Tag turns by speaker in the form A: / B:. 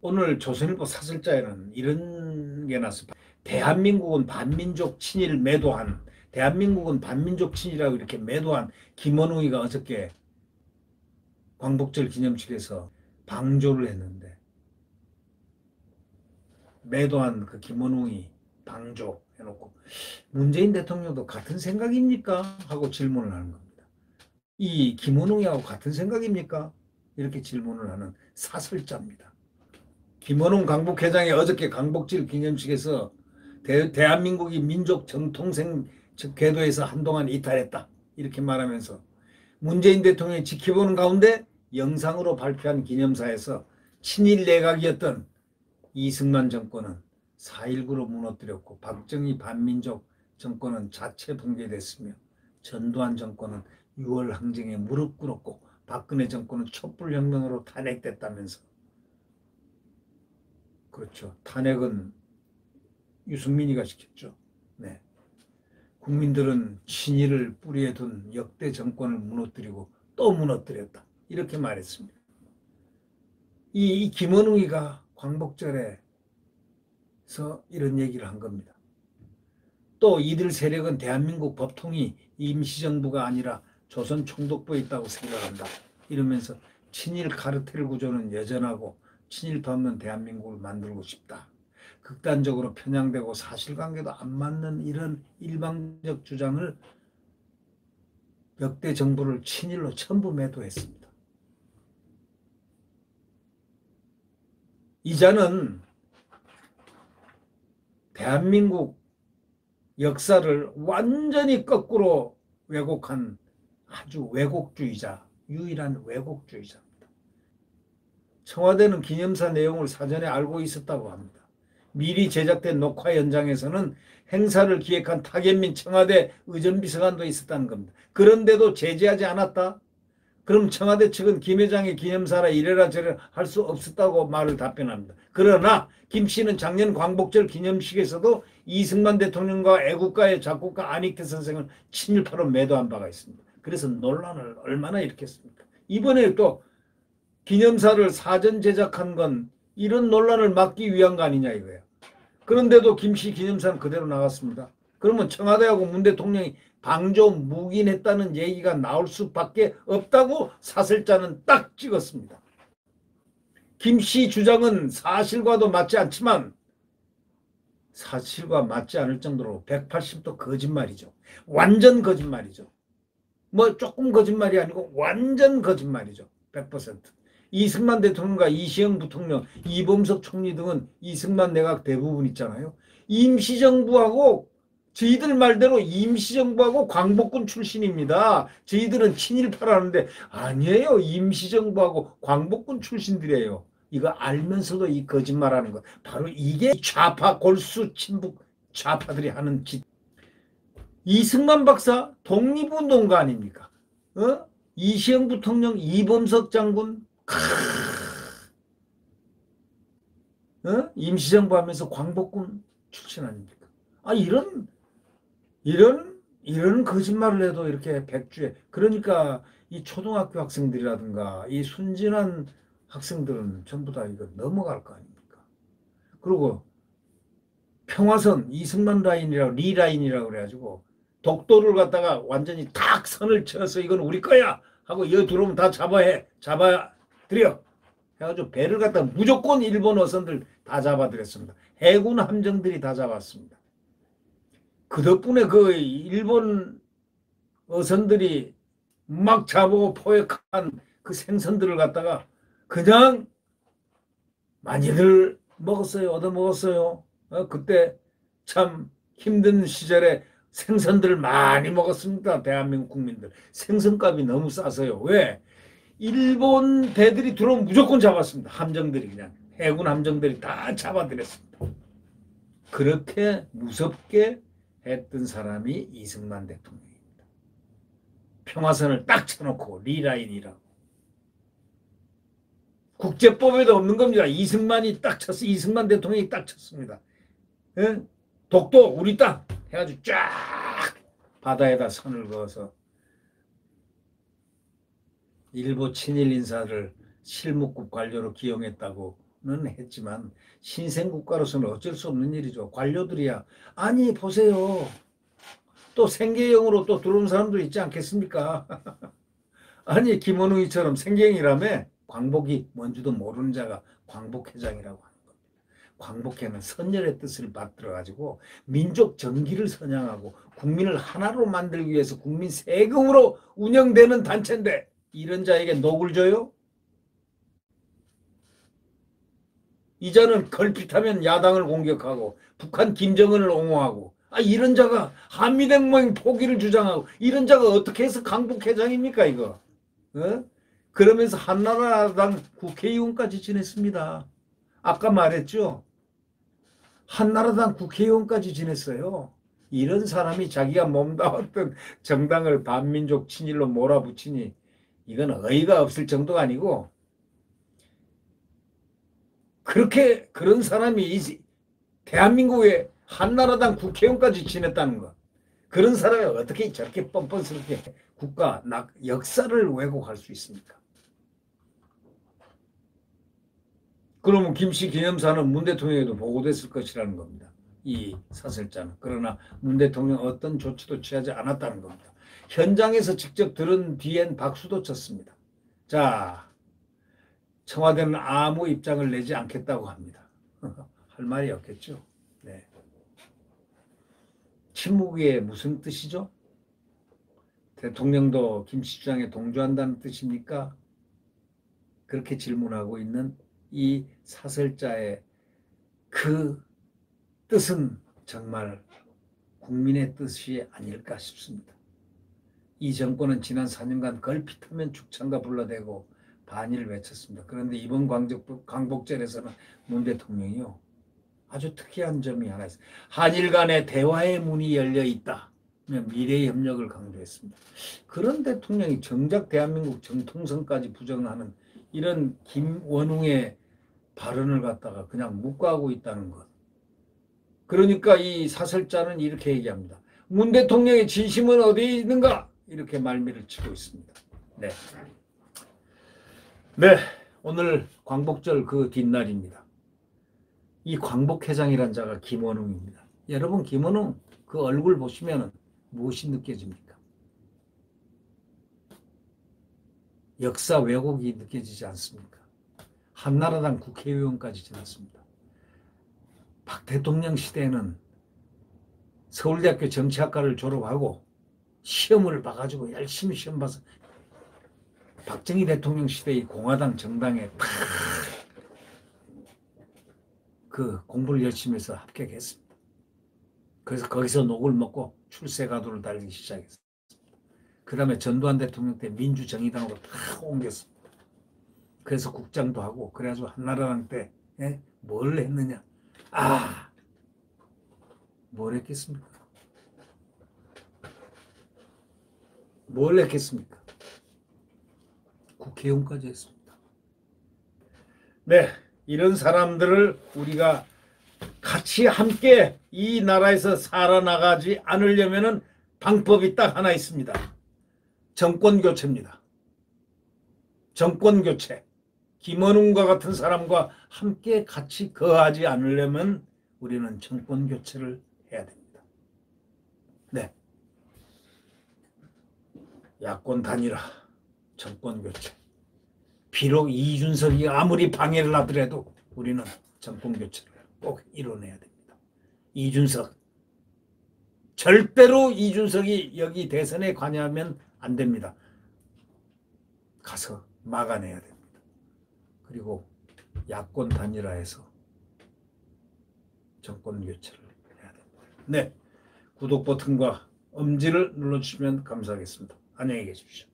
A: 오늘 조선일보 사설자에는 이런 게 났습니다. 대한민국은 반민족 친일 매도한, 대한민국은 반민족 친일이라고 이렇게 매도한 김원웅이가 어저께 광복절 기념식에서 방조를 했는데, 매도한 그 김원웅이 방조 해놓고 문재인 대통령도 같은 생각입니까? 하고 질문을 하는 겁니다. 이 김원웅이하고 같은 생각입니까? 이렇게 질문을 하는 사설자입니다. 김원웅 강북회장이 어저께 광복절 기념식에서 대한민국이 민족 정통생 궤도에서 한동안 이탈했다 이렇게 말하면서 문재인 대통령이 지켜보는 가운데 영상으로 발표한 기념사에서 친일 내각이었던 이승만 정권은 4.19로 무너뜨렸고, 박정희 반민족 정권은 자체 붕괴됐으며, 전두환 정권은 6월 항쟁에 무릎 꿇었고, 박근혜 정권은 촛불혁명으로 탄핵됐다면서. 그렇죠. 탄핵은 유승민이가 시켰죠. 네. 국민들은 친일을 뿌리에 둔 역대 정권을 무너뜨리고 또 무너뜨렸다. 이렇게 말했습니다. 이 김원웅이가 광복절에서 이런 얘기를 한 겁니다. 또 이들 세력은 대한민국 법통이 임시정부가 아니라 조선총독부에 있다고 생각한다. 이러면서 친일 카르텔 구조는 여전하고 친일파 없는 대한민국을 만들고 싶다. 극단적으로 편향되고 사실관계도 안 맞는 이런 일방적 주장을 역대 정부를 친일로 전부 매도했습니다. 이자는 대한민국 역사를 완전히 거꾸로 왜곡한 아주 왜곡주의자, 유일한 왜곡주의자입니다. 청와대는 기념사 내용을 사전에 알고 있었다고 합니다. 미리 제작된 녹화 현장에서는 행사를 기획한 타겟민 청와대 의전비서관도 있었다는 겁니다. 그런데도 제지하지 않았다? 그럼 청와대 측은 김 회장의 기념사라 이래라 저래라 할 수 없었다고 말을 답변합니다. 그러나 김 씨는 작년 광복절 기념식에서도 이승만 대통령과 애국가의 작곡가 안익태 선생을 친일파로 매도한 바가 있습니다. 그래서 논란을 얼마나 일으켰습니까? 이번에 또 기념사를 사전 제작한 건 이런 논란을 막기 위한 거 아니냐 이거예요. 그런데도 김씨 기념사는 그대로 나갔습니다. 그러면 청와대하고 문 대통령이 방조 묵인했다는 얘기가 나올 수밖에 없다고 사설자는 딱 찍었습니다. 김씨 주장은 사실과도 맞지 않지만 사실과 맞지 않을 정도로 180도 거짓말이죠. 완전 거짓말이죠. 뭐 조금 거짓말이 아니고 완전 거짓말이죠. 100%. 이승만 대통령과 이시영 부통령, 이범석 총리 등은 이승만 내각 대부분 있잖아요. 임시정부하고 저희들 말대로 임시정부하고 광복군 출신입니다. 저희들은 친일파라는데 아니에요. 임시정부하고 광복군 출신들이에요. 이거 알면서도 이 거짓말하는 것. 바로 이게 좌파 골수 친북 좌파들이 하는 짓. 이승만 박사 독립운동가 아닙니까? 이시영 부통령, 이범석 장군 임시정부 하면서 광복군 출신 아닙니까? 이런 거짓말을 해도 이렇게 백주에. 그러니까 이 초등학교 학생들이라든가 이 순진한 학생들은 전부 다 이거 넘어갈 거 아닙니까? 그리고 평화선 이승만 라인이라고 리 라인이라고 그래가지고 독도를 갖다가 완전히 탁 선을 쳐서 이건 우리 거야 하고 여기 들어오면 다 잡아드려 해가지고 배를 갖다가 무조건 일본 어선들 다 잡아들였습니다. 해군 함정들이 다 잡았습니다. 그 덕분에 그 일본 어선들이 막 잡고 포획한 그 생선들을 갖다가 그냥 많이들 먹었어요. 얻어먹었어요. 그때 참 힘든 시절에 생선들을 많이 먹었습니다. 대한민국 국민들. 생선값이 너무 싸서요. 왜? 일본 배들이 들어오면 무조건 잡았습니다. 함정들이 그냥. 해군 함정들이 다 잡아들였습니다. 그렇게 무섭게 했던 사람이 이승만 대통령입니다. 평화선을 딱 쳐놓고 리라인이라고. 국제법에도 없는 겁니다. 이승만이 딱 쳤어. 이승만 대통령이 딱 쳤습니다. 예? 독도 우리 땅 해가지고 쫙 바다에다 선을 그어서 일부 친일 인사를 실무급 관료로 기용했다고는 했지만 신생국가로서는 어쩔 수 없는 일이죠. 관료들이야. 아니 보세요. 또 생계형으로 또 들어온 사람도 있지 않겠습니까? 아니 김원웅이처럼 생계형이라며 광복이 뭔지도 모르는 자가 광복회장이라고 하는 겁니다. 광복회는 선열의 뜻을 받들어 가지고 민족 정기를 선양하고 국민을 하나로 만들기 위해서 국민 세금으로 운영되는 단체인데 이런 자에게 녹을 줘요? 이자는 걸핏하면 야당을 공격하고 북한 김정은을 옹호하고 이런 자가 한미동맹 포기를 주장하고 이런 자가 어떻게 해서 강북회장입니까 이거? 어? 그러면서 한나라당 국회의원까지 지냈습니다. 아까 말했죠. 한나라당 국회의원까지 지냈어요. 이런 사람이 자기가 몸담았던 정당을 반민족 친일로 몰아붙이니 이건 어이가 없을 정도가 아니고 그렇게 그런 사람이 대한민국의 한나라당 국회의원까지 지냈다는 것. 그런 사람이 어떻게 저렇게 뻔뻔스럽게 국가 역사를 왜곡할 수 있습니까? 그러면 김씨 기념사는 문 대통령에도 보고됐을 것이라는 겁니다. 이 사설자는. 그러나 문 대통령 어떤 조치도 취하지 않았다는 겁니다. 현장에서 직접 들은 뒤엔 박수도 쳤습니다. 자, 청와대는 아무 입장을 내지 않겠다고 합니다. 할 말이 없겠죠. 네. 침묵이 무슨 뜻이죠? 대통령도 김씨 주장에 동조한다는 뜻입니까? 그렇게 질문하고 있는 이 사설자의 그 뜻은 정말 국민의 뜻이 아닐까 싶습니다. 이 정권은 지난 4년간 걸핏하면 죽창가 불러대고 반일을 외쳤습니다. 그런데 이번 광복절에서는 문 대통령이요. 아주 특이한 점이 하나 있어요. 한일 간의 대화의 문이 열려 있다. 미래의 협력을 강조했습니다. 그런 대통령이 정작 대한민국 정통성까지 부정하는 이런 김원웅의 발언을 갖다가 그냥 묵과하고 있다는 것. 그러니까 이 사설자는 이렇게 얘기합니다. 문 대통령의 진심은 어디에 있는가? 이렇게 말미를 치고 있습니다. 네. 네. 오늘 광복절 그 뒷날입니다. 이 광복회장이란 자가 김원웅입니다. 여러분 김원웅 그 얼굴 보시면 무엇이 느껴집니까? 역사 왜곡이 느껴지지 않습니까? 한나라당 국회의원까지 지났습니다. 박 대통령 시대에는 서울대학교 정치학과를 졸업하고 시험을 봐가지고 열심히 시험 봐서 박정희 대통령 시대의 공화당 정당에 탁 그 공부를 열심히 해서 합격했습니다. 그래서 거기서 녹을 먹고 출세가도를 달리기 시작했습니다. 그 다음에 전두환 대통령 때 민주정의당으로 탁 옮겼습니다. 그래서 국장도 하고 그래가지고 한나라당 때 뭘 했느냐? 뭘 했겠습니까? 뭘 했겠습니까? 국회의원까지 했습니다. 네, 이런 사람들을 우리가 같이 함께 이 나라에서 살아나가지 않으려면 방법이 딱 하나 있습니다. 정권교체입니다. 정권교체. 김원웅과 같은 사람과 함께 같이 거하지 않으려면 우리는 정권교체를 해야 됩니다. 네. 야권 단일화, 정권교체. 비록 이준석이 아무리 방해를 하더라도 우리는 정권교체를 꼭 이뤄내야 됩니다. 이준석. 절대로 이준석이 여기 대선에 관여하면 안 됩니다. 가서 막아내야 됩니다. 그리고 야권 단일화해서 정권 교체를 해야 됩니다. 네, 구독 버튼과 엄지를 눌러주시면 감사하겠습니다. 안녕히 계십시오.